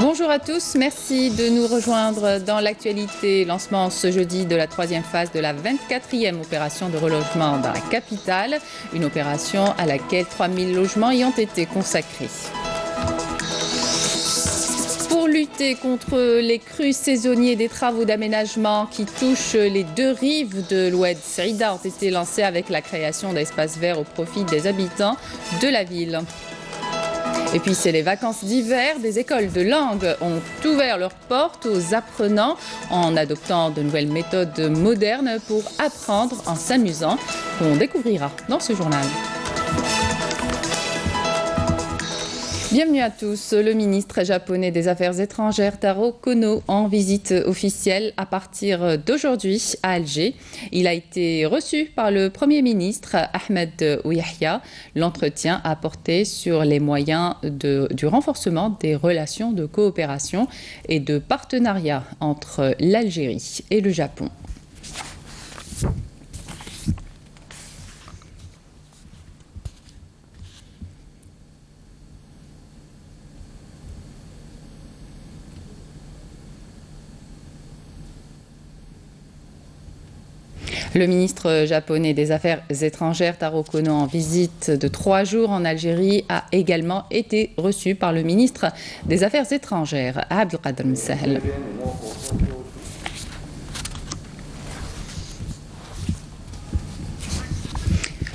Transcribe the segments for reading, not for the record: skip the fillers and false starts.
Bonjour à tous, merci de nous rejoindre dans l'actualité. Lancement ce jeudi de la troisième phase de la 24e opération de relogement dans la capitale. Une opération à laquelle 3000 logements y ont été consacrés. Pour lutter contre les crues saisonniers, des travaux d'aménagement qui touchent les deux rives de l'Oued Saïda ont été lancés avec la création d'espaces verts au profit des habitants de la ville. Et puis c'est les vacances d'hiver. Des écoles de langue ont ouvert leurs portes aux apprenants en adoptant de nouvelles méthodes modernes pour apprendre en s'amusant, qu'on découvrira dans ce journal. Bienvenue à tous. Le ministre japonais des Affaires étrangères Taro Kono en visite officielle à partir d'aujourd'hui à Alger. Il a été reçu par le Premier ministre Ahmed Ouyahia. L'entretien a porté sur les moyens du renforcement des relations de coopération et de partenariat entre l'Algérie et le Japon. Le ministre japonais des Affaires étrangères Taro Kono en visite de 3 jours en Algérie a également été reçu par le ministre des Affaires étrangères Abdelkader Msahel.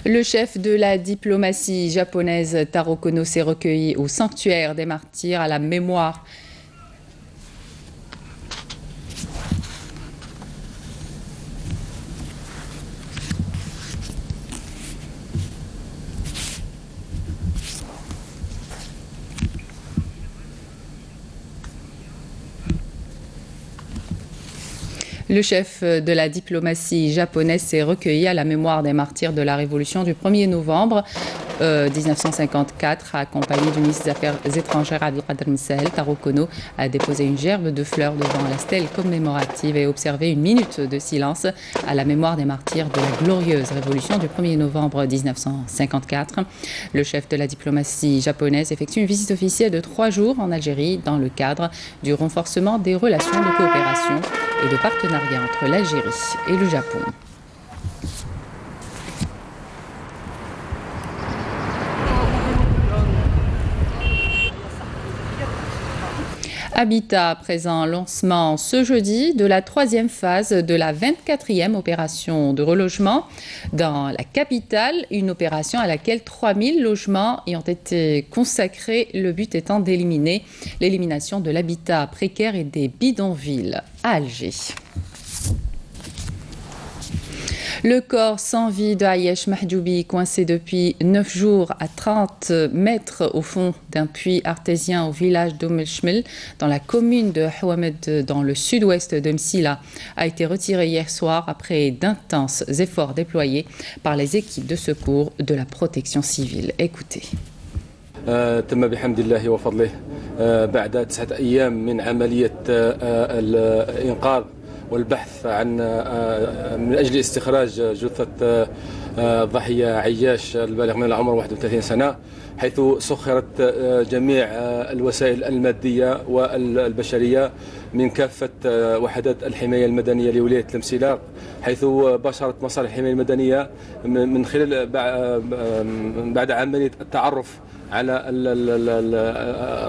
Le chef de la diplomatie japonaise Taro Kono s'est recueilli au sanctuaire des martyrs à la mémoire . Le chef de la diplomatie japonaise s'est recueilli à la mémoire des martyrs de la Révolution du 1er novembre 1954, accompagné du ministre des Affaires étrangères Abdelkader Msahel. Taro Kono a déposé une gerbe de fleurs devant la stèle commémorative et observé une minute de silence à la mémoire des martyrs de la glorieuse Révolution du 1er novembre 1954. Le chef de la diplomatie japonaise effectue une visite officielle de 3 jours en Algérie dans le cadre du renforcement des relations de coopération et de partenariat entre l'Algérie et le Japon. Habitat présent lancement ce jeudi de la 3e phase de la 24e opération de relogement dans la capitale, une opération à laquelle 3000 logements y ont été consacrés, le but étant d'éliminer l'élimination de l'habitat précaire et des bidonvilles à Alger. Le corps sans vie de Ayesh Mahjoubi, coincé depuis 9 jours à 30 mètres au fond d'un puits artésien au village d'Oumel-Chmel, dans la commune de Houamed, dans le sud-ouest de Msila, a été retiré hier soir après d'intenses efforts déployés par les équipes de secours de la protection civile. Écoutez. تم بحمد الله وفضله بعد 9 أيام من عملية الإنقاذ والبحث من أجل استخراج جثة الضحية عياش البالغ من العمر 31 سنة، حيث سخرت جميع الوسائل المادية والبشرية من كافة وحدات الحماية المدنية لولاية المسيلاق، حيث باشرت مصالح الحماية المدنية من خلال بعد عملية التعرف على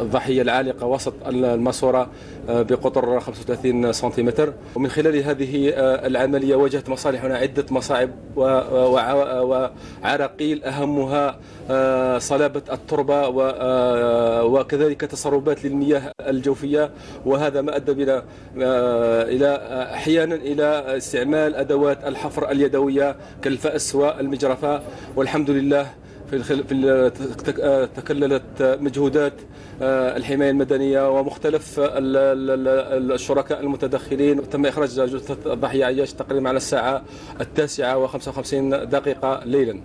الضحية العالقة وسط الماسورة بقطر 35 سنتيمتر. ومن خلال هذه العملية واجهت مصالحنا عدة مصاعب وعراقيل، أهمها صلابة التربة وكذلك تسربات للمياه الجوفية، وهذا ما أدى بنا أحيانا إلى استعمال أدوات الحفر اليدوية كالفأس والمجرفة. والحمد لله تكللت مجهودات الحماية المدنية ومختلف الشركاء المتدخلين. تم إخراج جثة الضحية عياش تقريبا على الساعة 9:55 ليلا.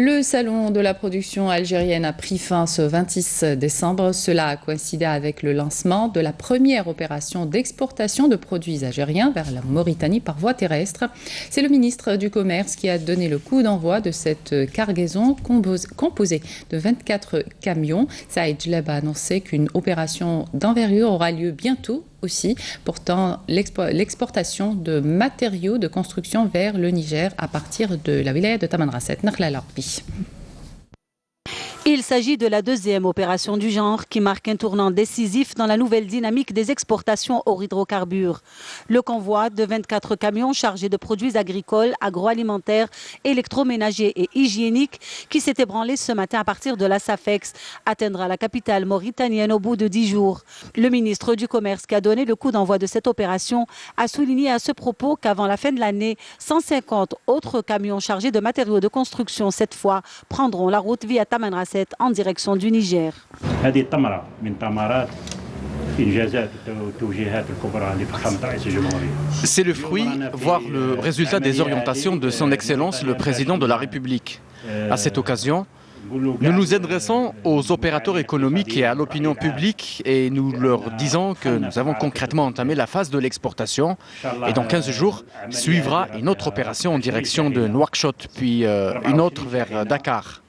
Le salon de la production algérienne a pris fin ce 26 décembre. Cela a coïncidé avec le lancement de la première opération d'exportation de produits algériens vers la Mauritanie par voie terrestre. C'est le ministre du Commerce qui a donné le coup d'envoi de cette cargaison composée de 24 camions. Saïd Djleb a annoncé qu'une opération d'envergure aura lieu bientôt aussi, portant l'exportation de matériaux de construction vers le Niger à partir de la wilaya de Tamanrasset. Nakhla Larbi. Il s'agit de la deuxième opération du genre qui marque un tournant décisif dans la nouvelle dynamique des exportations hors hydrocarbures. Le convoi de 24 camions chargés de produits agricoles, agroalimentaires, électroménagers et hygiéniques qui s'est ébranlé ce matin à partir de la SAFEX atteindra la capitale mauritanienne au bout de 10 jours. Le ministre du Commerce qui a donné le coup d'envoi de cette opération a souligné à ce propos qu'avant la fin de l'année, 150 autres camions chargés de matériaux de construction cette fois prendront la route via Tamanrasset en direction du Niger. C'est le fruit, voire le résultat des orientations de son Excellence le Président de la République. À cette occasion, nous nous adressons aux opérateurs économiques et à l'opinion publique et nous leur disons que nous avons concrètement entamé la phase de l'exportation et dans 15 jours suivra une autre opération en direction de Nouakchott puis une autre vers Dakar.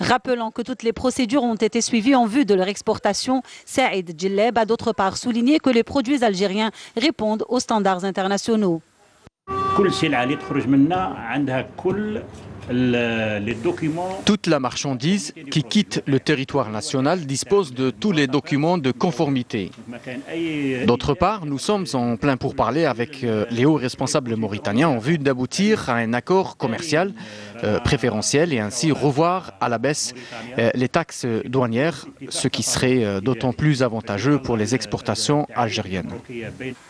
Rappelant que toutes les procédures ont été suivies en vue de leur exportation, Saïd Djleb a d'autre part souligné que les produits algériens répondent aux standards internationaux. Toute la marchandise qui quitte le territoire national dispose de tous les documents de conformité. D'autre part, nous sommes en plein pourparlers avec les hauts responsables mauritaniens en vue d'aboutir à un accord commercial préférentiel et ainsi revoir à la baisse les taxes douanières, ce qui serait d'autant plus avantageux pour les exportations algériennes.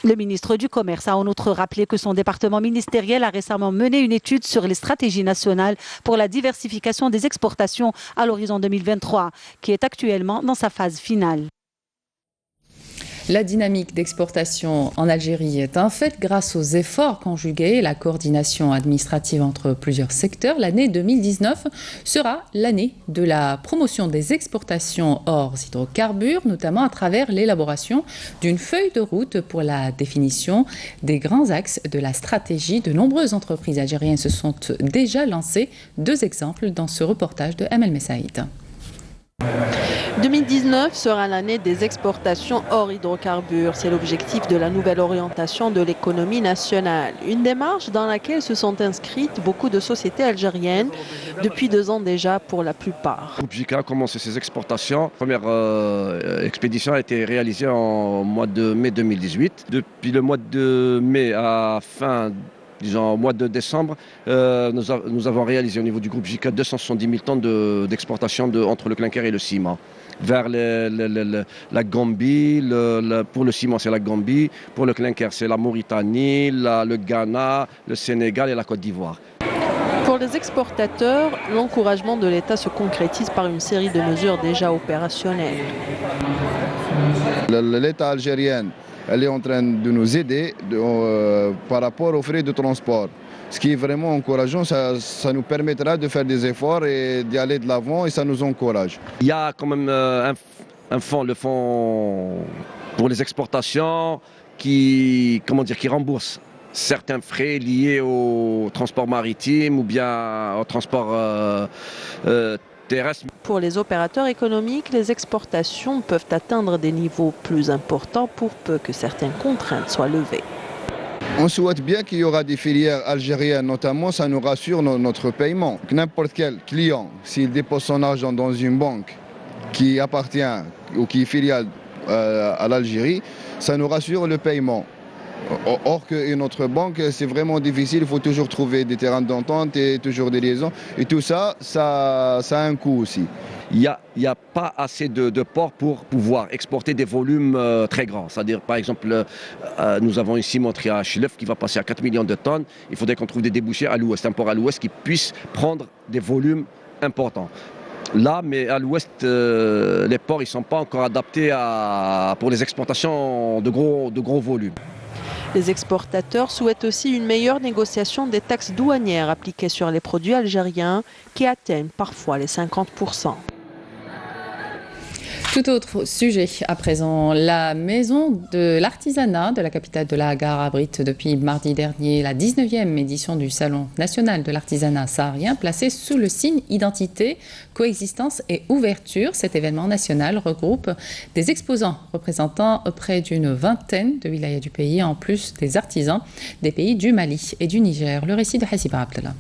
Le ministre du Commerce a en outre rappelé que son département ministériel a récemment mené une étude sur les stratégies nationales pour la diversification des exportations à l'horizon 2023, qui est actuellement dans sa phase finale. La dynamique d'exportation en Algérie est un fait grâce aux efforts conjugués et la coordination administrative entre plusieurs secteurs. L'année 2019 sera l'année de la promotion des exportations hors hydrocarbures, notamment à travers l'élaboration d'une feuille de route pour la définition des grands axes de la stratégie. De nombreuses entreprises algériennes se sont déjà lancées. 2 exemples dans ce reportage de Amel Messaïd. 2019 sera l'année des exportations hors hydrocarbures. C'est l'objectif de la nouvelle orientation de l'économie nationale. Une démarche dans laquelle se sont inscrites beaucoup de sociétés algériennes depuis 2 ans déjà pour la plupart. Le groupe JICA a commencé ses exportations. La première expédition a été réalisée en mois de mai 2018. Depuis le mois de mai à fin disons au mois de décembre, nous avons réalisé au niveau du groupe JICA 270 000 tonnes d'exportation entre le clinker et le ciment. Vers la Gambie, pour le ciment c'est la Gambie, pour le clinker c'est la Mauritanie, le Ghana, le Sénégal et la Côte d'Ivoire. Pour les exportateurs, l'encouragement de l'État se concrétise par une série de mesures déjà opérationnelles. L'État algérien elle est en train de nous aider par rapport aux frais de transport. Ce qui est vraiment encourageant, ça nous permettra de faire des efforts et d'y aller de l'avant et ça nous encourage. Il y a quand même un fonds, le fonds pour les exportations qui rembourse certains frais liés au transport maritime ou bien au transport terrestre. Pour les opérateurs économiques, les exportations peuvent atteindre des niveaux plus importants pour peu que certaines contraintes soient levées. On souhaite bien qu'il y aura des filières algériennes, notamment, ça nous rassure notre paiement. N'importe quel client, s'il dépose son argent dans une banque qui appartient ou qui est filiale à l'Algérie, ça nous rassure le paiement. Or qu'une autre banque, c'est vraiment difficile, il faut toujours trouver des terrains d'entente et toujours des liaisons. Et tout ça, ça a un coût aussi. Il n'y a pas assez de ports pour pouvoir exporter des volumes très grands. C'est-à-dire, par exemple, nous avons une cimenterie à Chlef qui va passer à 4 millions de tonnes. Il faudrait qu'on trouve des débouchés à l'ouest, un port à l'ouest qui puisse prendre des volumes importants. Là, mais à l'ouest, les ports ne sont pas encore adaptés pour les exportations de gros volumes. Les exportateurs souhaitent aussi une meilleure négociation des taxes douanières appliquées sur les produits algériens qui atteignent parfois les 50%. Tout autre sujet à présent, la maison de l'artisanat de la capitale de la Gare abrite depuis mardi dernier la 19e édition du Salon national de l'artisanat saharien placé sous le signe identité, coexistence et ouverture. Cet événement national regroupe des exposants représentant près d'une vingtaine de wilayas du pays, en plus des artisans des pays du Mali et du Niger. Le récit de Hassiba Abdallah.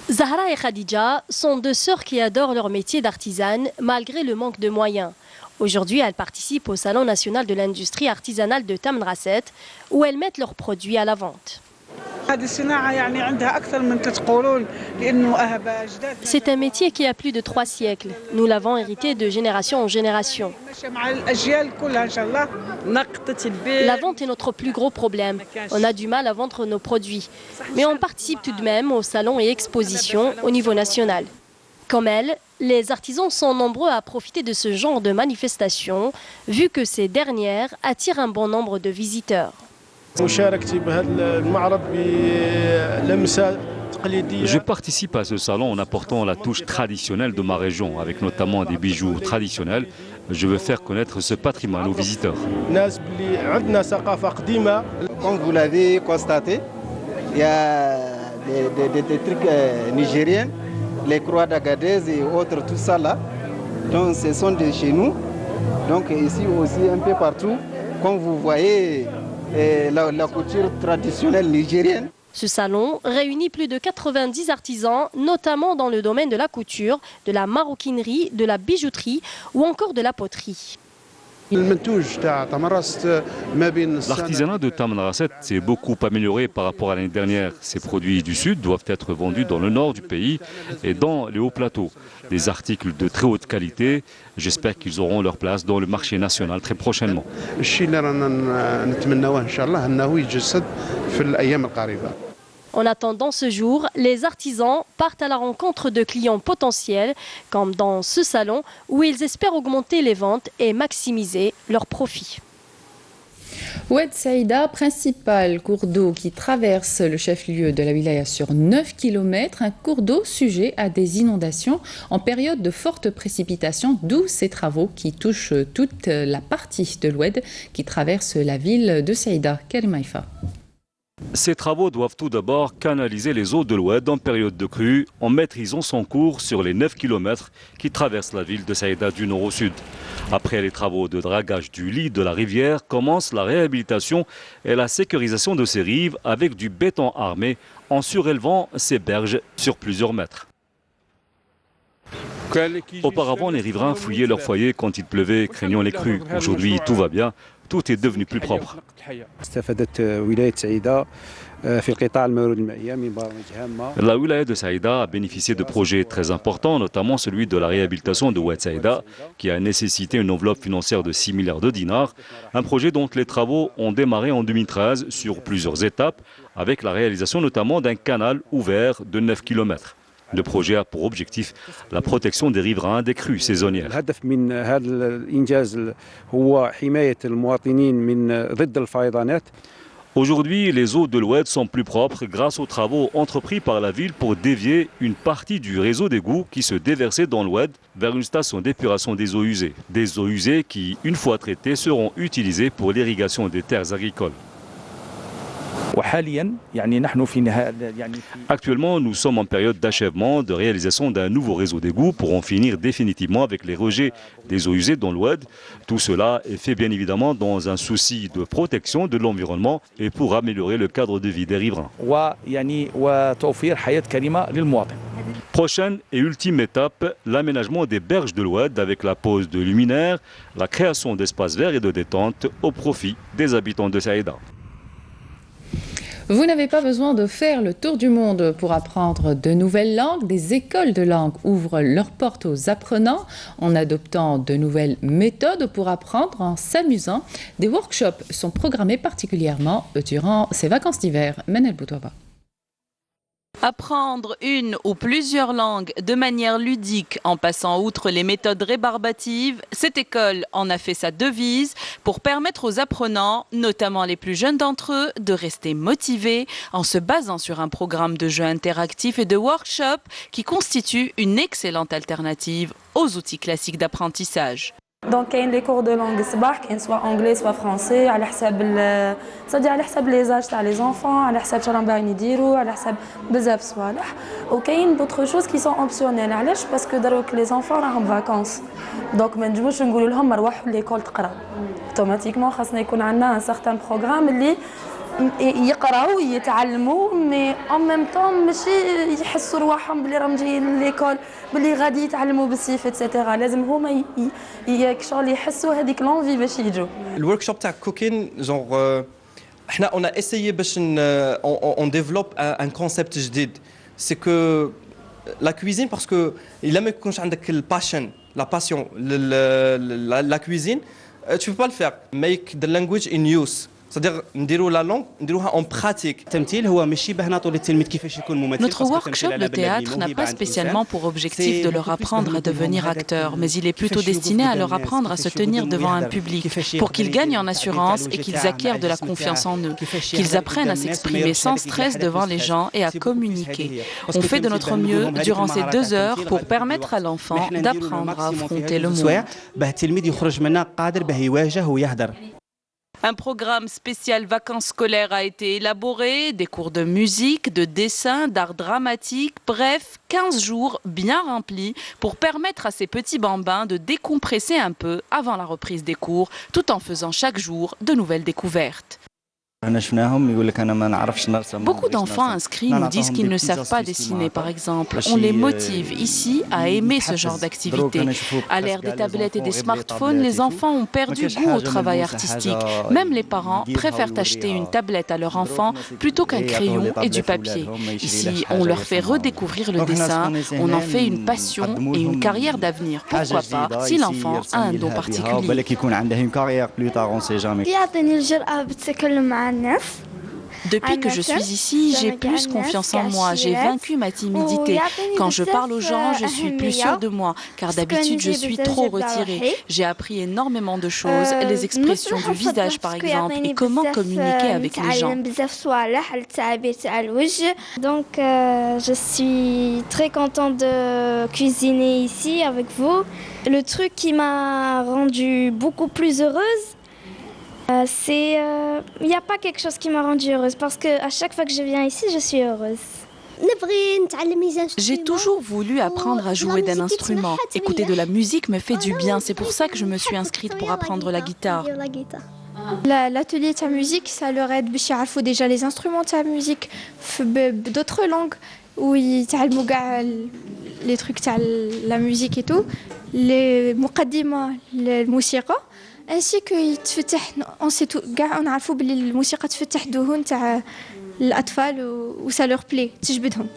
Zahra et Khadija sont deux sœurs qui adorent leur métier d'artisane malgré le manque de moyens. Aujourd'hui, elles participent au Salon national de l'industrie artisanale de Tamanrasset où elles mettent leurs produits à la vente. C'est un métier qui a plus de 3 siècles. Nous l'avons hérité de génération en génération. La vente est notre plus gros problème. On a du mal à vendre nos produits. Mais on participe tout de même aux salons et expositions au niveau national. Comme elle, les artisans sont nombreux à profiter de ce genre de manifestations, vu que ces dernières attirent un bon nombre de visiteurs. Je participe à ce salon en apportant la touche traditionnelle de ma région, avec notamment des bijoux traditionnels. Je veux faire connaître ce patrimoine aux visiteurs. Comme vous l'avez constaté, il y a des trucs nigériens, les croix d'Agadez et autres, tout ça là. Donc ce sont de chez nous. Donc ici aussi un peu partout, comme vous voyez, la couture traditionnelle nigérienne. Ce salon réunit plus de 90 artisans, notamment dans le domaine de la couture, de la maroquinerie, de la bijouterie ou encore de la poterie. L'artisanat de Tamanrasset s'est beaucoup amélioré par rapport à l'année dernière. Ces produits du Sud doivent être vendus dans le nord du pays et dans les hauts plateaux. Des articles de très haute qualité. J'espère qu'ils auront leur place dans le marché national très prochainement. En attendant ce jour, les artisans partent à la rencontre de clients potentiels, comme dans ce salon où ils espèrent augmenter les ventes et maximiser leurs profits. Oued Saïda, principal cours d'eau qui traverse le chef-lieu de la wilaya sur 9 km, un cours d'eau sujet à des inondations en période de fortes précipitations, d'où ces travaux qui touchent toute la partie de l'Oued qui traverse la ville de Saïda. Karimaïfa. Ces travaux doivent tout d'abord canaliser les eaux de l'Oued en période de crue en maîtrisant son cours sur les 9 km qui traversent la ville de Saïda du nord au sud. Après les travaux de dragage du lit de la rivière, commence la réhabilitation et la sécurisation de ces rives avec du béton armé en surélevant ces berges sur plusieurs mètres. Auparavant, les riverains fouillaient leur foyer quand il pleuvait, craignant les crues. Aujourd'hui, tout va bien. Tout est devenu plus propre. La wilaya de Saïda a bénéficié de projets très importants, notamment celui de la réhabilitation de Oued Saïda, qui a nécessité une enveloppe financière de 6 milliards de dinars. Un projet dont les travaux ont démarré en 2013 sur plusieurs étapes, avec la réalisation notamment d'un canal ouvert de 9 km. Le projet a pour objectif la protection des riverains des crues saisonnières. Aujourd'hui, les eaux de l'Oued sont plus propres grâce aux travaux entrepris par la ville pour dévier une partie du réseau d'égouts qui se déversait dans l'Oued vers une station d'épuration des eaux usées. Des eaux usées qui, une fois traitées, seront utilisées pour l'irrigation des terres agricoles. Actuellement, nous sommes en période d'achèvement de réalisation d'un nouveau réseau d'égouts pour en finir définitivement avec les rejets des eaux usées dans l'Oued. Tout cela est fait bien évidemment dans un souci de protection de l'environnement et pour améliorer le cadre de vie des riverains. Prochaine et ultime étape, l'aménagement des berges de l'Oued avec la pose de luminaires, la création d'espaces verts et de détente au profit des habitants de Saïda. Vous n'avez pas besoin de faire le tour du monde pour apprendre de nouvelles langues. Des écoles de langue ouvrent leurs portes aux apprenants en adoptant de nouvelles méthodes pour apprendre en s'amusant. Des workshops sont programmés particulièrement durant ces vacances d'hiver. Menel Boutouaba. Apprendre une ou plusieurs langues de manière ludique en passant outre les méthodes rébarbatives, cette école en a fait sa devise pour permettre aux apprenants, notamment les plus jeunes d'entre eux, de rester motivés en se basant sur un programme de jeux interactifs et de workshops qui constitue une excellente alternative aux outils classiques d'apprentissage. Donc il y a les cours de langue soit anglais soit français c'est-à-dire على حساب les âges تاع les enfants على حساب شنو باغيين يديروا على حساب بزاف صوالح وكاين d'autres choses qui sont optionnelles علاش باسكو دروك les enfants راهم vacances donc ما نجموش نقولوا لهم روحوا ليكول تقراو اوتوماتيكمون خاصنا يكون عندنا un certain programme اللي يقراو يتعلموا مي en même temps ماشي يحسوا رواحهم بلي راهم جايين ليكول بلي غادي يتعلموا بالسيف اتسيتيرا لازم هما شغل يحسوا هذيك لونفي باش يجوا. الوركشوب تاع كوكين جونغ احنا on a essayé باش on développe un concept جديد c'est que la cuisine parce que الا ما يكونش عندك الباشن la passion la cuisine tu peux pas le faire make the language in use. C'est-à-dire نديروا la langue نديروها en pratique. Notre workshop de théâtre n'a pas spécialement pour objectif de leur apprendre à devenir acteurs, mais il est plutôt destiné à leur apprendre à se tenir devant un public pour qu'ils gagnent en assurance et qu'ils acquièrent de la confiance en eux, qu'ils apprennent à s'exprimer sans stress devant les gens et à communiquer. On fait de notre mieux durant ces 2 heures pour permettre à l'enfant d'apprendre à affronter le monde. Un programme spécial vacances scolaires a été élaboré, des cours de musique, de dessin, d'art dramatique, bref, 15 jours bien remplis pour permettre à ces petits bambins de décompresser un peu avant la reprise des cours, tout en faisant chaque jour de nouvelles découvertes. Beaucoup d'enfants inscrits nous disent qu'ils ne savent pas dessiner, par exemple. On les motive ici à aimer ce genre d'activité. À l'ère des tablettes et des smartphones, les enfants ont perdu goût au travail artistique. Même les parents préfèrent acheter une tablette à leur enfant plutôt qu'un crayon et du papier. Ici, on leur fait redécouvrir le dessin, on en fait une passion et une carrière d'avenir. Pourquoi pas, si l'enfant a un don particulier. Depuis que je suis ici, j'ai plus confiance en moi, j'ai vaincu ma timidité. Quand je parle aux gens, je suis plus sûre de moi, car d'habitude je suis trop retirée. J'ai appris énormément de choses, les expressions du visage par exemple, et comment communiquer avec les gens. Donc je suis très contente de cuisiner ici avec vous. Le truc qui m'a rendue beaucoup plus heureuse, il n'y a pas quelque chose qui m'a rendue heureuse parce qu'à chaque fois que je viens ici, je suis heureuse. J'ai toujours voulu apprendre à jouer d'un instrument. Écouter de la musique me fait du bien, c'est pour ça que je me suis inscrite pour apprendre la guitare. L'atelier de musique, ça leur aide باش يعرفوا déjà les instruments de musique d'autres langues où ils يتعلموا كاع les trucs تاع la musique et tout, les مقدمة للموسيقى. ainsi que يتفتح كاع نعرفوا بلي الموسيقى تفتح ذهون تاع الاطفال و ça leur plaît تجبدهم.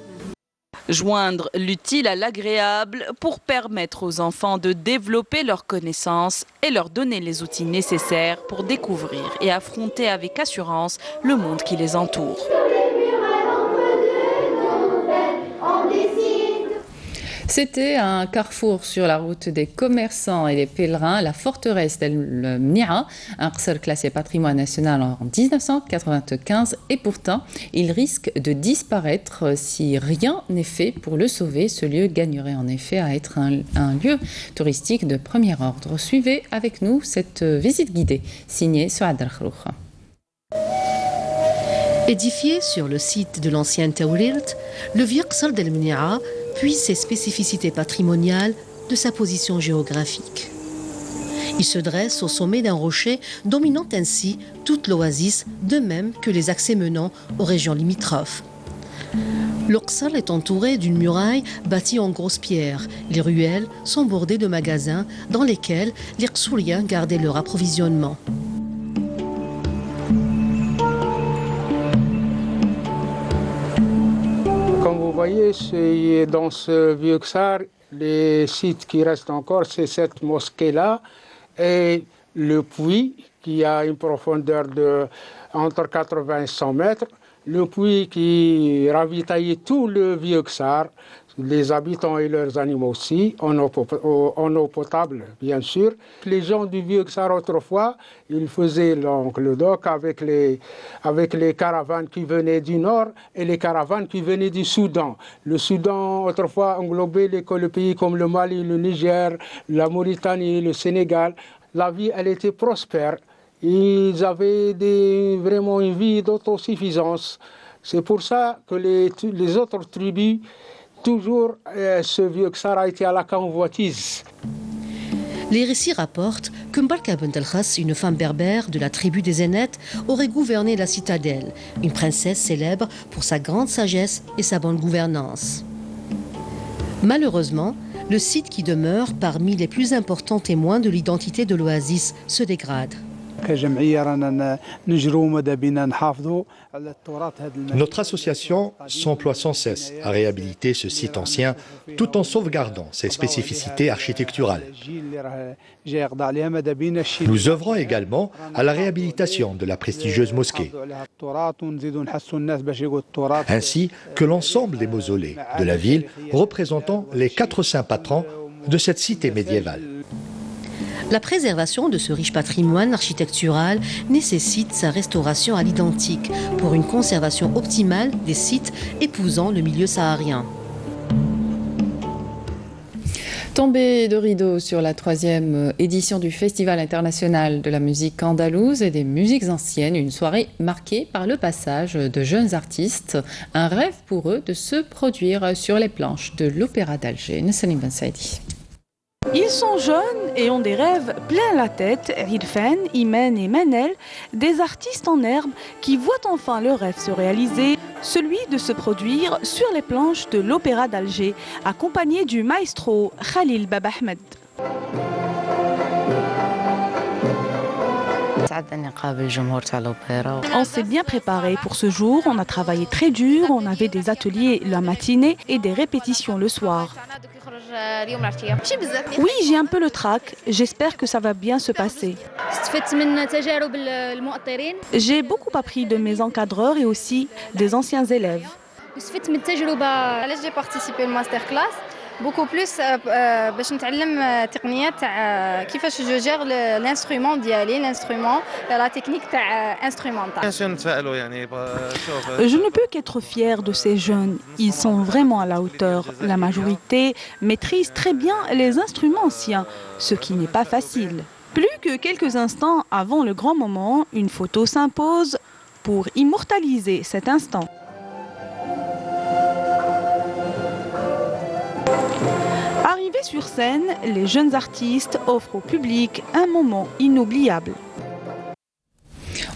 Joindre l'utile à l'agréable pour permettre aux enfants de développer leurs connaissances et leur donner les outils nécessaires pour découvrir et affronter avec assurance le monde qui les entoure. C'était un carrefour sur la route des commerçants et des pèlerins, la forteresse d'El Mnia, un qsr classé patrimoine national en 1995 et pourtant il risque de disparaître si rien n'est fait pour le sauver. Ce lieu gagnerait en effet à être un lieu touristique de premier ordre. Suivez avec nous cette visite guidée signée Souad Al-Khrouch. Édifié sur le site de l'ancien Taoulirt, le vieux qsr d'El Mnia puise ses spécificités patrimoniales de sa position géographique. Il se dresse au sommet d'un rocher, dominant ainsi toute l'oasis, de même que les accès menant aux régions limitrophes. Le qsr est entouré d'une muraille bâtie en grosses pierres. Les ruelles sont bordées de magasins dans lesquels les qsouriens gardaient leur approvisionnement. Vous voyez, c'est dans ce vieux qsar, les sites qui restent encore, c'est cette mosquée-là et le puits qui a une profondeur de entre 80 et 100 mètres. le puits qui ravitaillait tout le vieux Ksar, les habitants et leurs animaux aussi, en eau potable, bien sûr. Les gens du vieux Ksar autrefois, ils faisaient donc le dock avec les caravanes qui venaient du nord et les caravanes qui venaient du Soudan. Le Soudan, autrefois, englobait le pays comme le Mali, le Niger, la Mauritanie, le Sénégal. La vie, elle était prospère. Ils avaient vraiment une vie d'autosuffisance. C'est pour ça que les autres tribus, toujours, ce vieux Ksar a été à la convoitise. Les récits rapportent que Mbarka Bint El-Khas, une femme berbère de la tribu des Zénètes, aurait gouverné la citadelle, une princesse célèbre pour sa grande sagesse et sa bonne gouvernance. Malheureusement, le site qui demeure parmi les plus importants témoins de l'identité de l'oasis se dégrade. Notre association s'emploie sans cesse à réhabiliter ce site ancien tout en sauvegardant ses spécificités architecturales. Nous œuvrons également à la réhabilitation de la prestigieuse mosquée, ainsi que l'ensemble des mausolées de la ville représentant les 4 saints patrons de cette cité médiévale. La préservation de ce riche patrimoine architectural nécessite sa restauration à l'identique pour une conservation optimale des sites épousant le milieu saharien. Tombée de rideau sur la 3e édition du Festival international de la musique andalouse et des musiques anciennes, une soirée marquée par le passage de jeunes artistes, un rêve pour eux de se produire sur les planches de l'Opéra d'Alger. Nessalim Ben Saidi. Ils sont jeunes et ont des rêves plein la tête. Irfan, Imen et Manel, des artistes en herbe qui voient enfin leur rêve se réaliser, celui de se produire sur les planches de l'Opéra d'Alger, accompagné du maestro Khalil Baba Ahmed. On s'est bien préparé pour ce jour, on a travaillé très dur, on avait des ateliers la matinée et des répétitions le soir. Oui, j'ai un peu le trac, j'espère que ça va bien se passer. J'ai beaucoup appris de mes encadreurs et aussi des anciens élèves. J'ai participé au masterclass. Beaucoup plus باش نتعلم تقنيات تاع كيفاش جو جير l'instrument ديالي l'instrument la technique تاع instrumental. Je ne peux qu'être fière de ces jeunes, ils sont vraiment à la hauteur. La majorité maîtrise très bien les instruments anciens, ce qui n'est pas facile. Plus que quelques instants avant le grand moment, une photo s'impose pour immortaliser cet instant. Arrivés sur scène, les jeunes artistes offrent au public un moment inoubliable.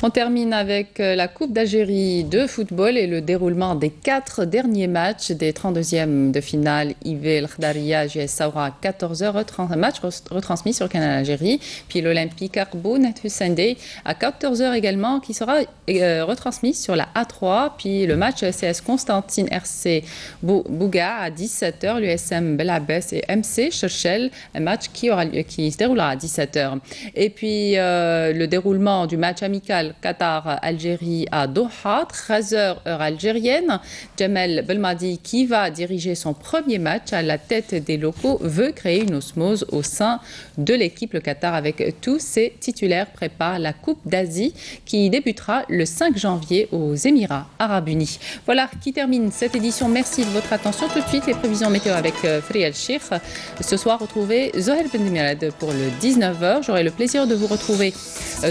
On termine avec la Coupe d'Algérie de football et le déroulement des 4 derniers matchs des 32e de finale IV El Khdaria JS Saoura à 14h, match retransmis sur Canal Algérie, puis l'Olympique Arboun Hussein Dey à 14h également qui sera retransmis sur la A3, puis le match CS Constantine RC Bouga à 17h, l'USM Belabès et MC Cherchel, un match qui se déroulera à 17h. Et puis le déroulement du match amical Qatar-Algérie à Doha, 13h heure algérienne. Jamel Belmadi, qui va diriger son premier match à la tête des locaux, veut créer une osmose au sein de l'équipe. Le Qatar, avec tous ses titulaires, prépare la Coupe d'Asie qui débutera le 5 janvier aux Émirats Arabes Unis. Voilà qui termine cette édition. Merci de votre attention. Tout de suite, les prévisions météo avec Friel Chir. Ce soir, retrouvez Zohel Bendemirad pour le 19h. J'aurai le plaisir de vous retrouver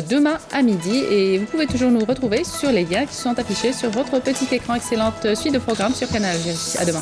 demain à midi. Et vous pouvez toujours nous retrouver sur les liens qui sont affichés sur votre petit écran. Excellente suite de programmes sur Canal Algérie. À demain.